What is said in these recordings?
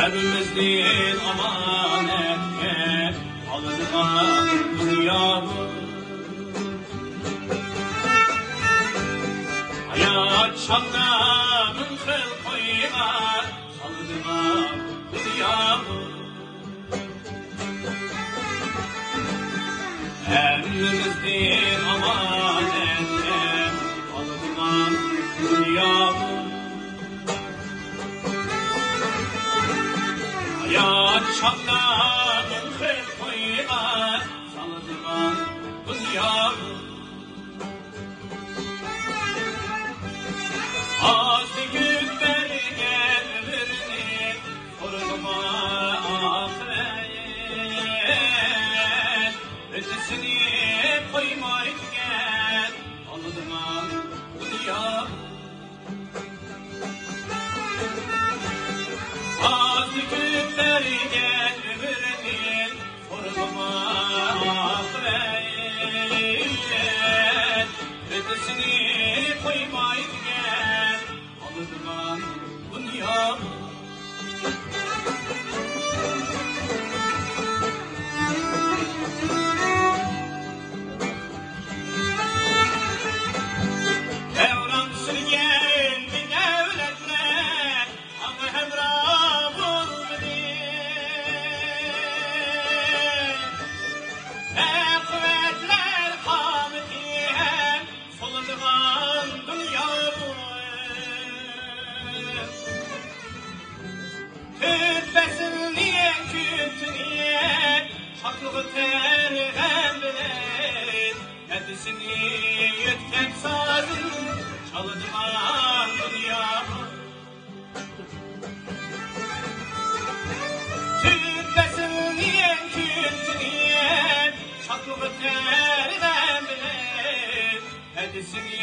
Evimizden amanetken alıngan dünyamı. Hayat şalgamın kıl koygan alıngan dünyamı. Evimizden amanetken alıngan dünyamı. Hayat şalgamın kıl koygan alıngan dünyamı. Azı günlerken ömrünü sorulma ahiret. Ötesini koymayken alıngan dünya. Azı günlerken ömrünü sorulma ahiret. Ötesini koymayken alıngan dünya. Devran sürgen bir devletler ama hemrah olmadı. Kuvvetler hamdiyen solungan dünya bu. Tütbesin niye kütüniye haklığı tergen bilen. Hedisini yütkep sazın çalıngan dünya. Tütbesin niye kütüniye haklığı tergen bilen. Hedisini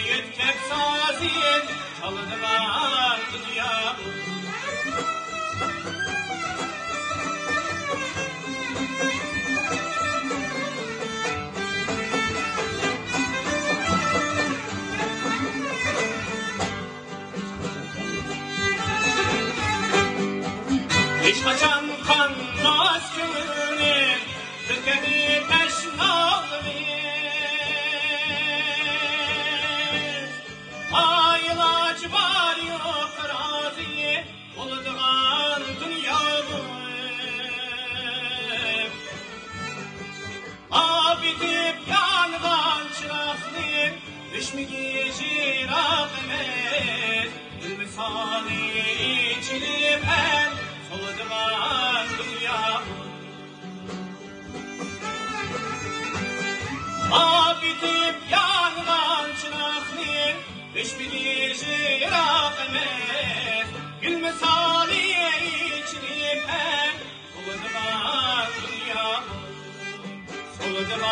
yütkep sazın çalıngan dünya. Hiç kaçan kanmaz gönlüm, tükeni teşnalıyım. İlaç var yok razı, olduğun dünyamım. Bitip yangan çıraqlıyım, düşmügi jirak emet. Gülmisali içilip en solduğun dünyamım. Bitip yangan çıraqlıyım, düşmügi jirak emet. Gülmisali içilip en solduğun dünyamım. Solduğun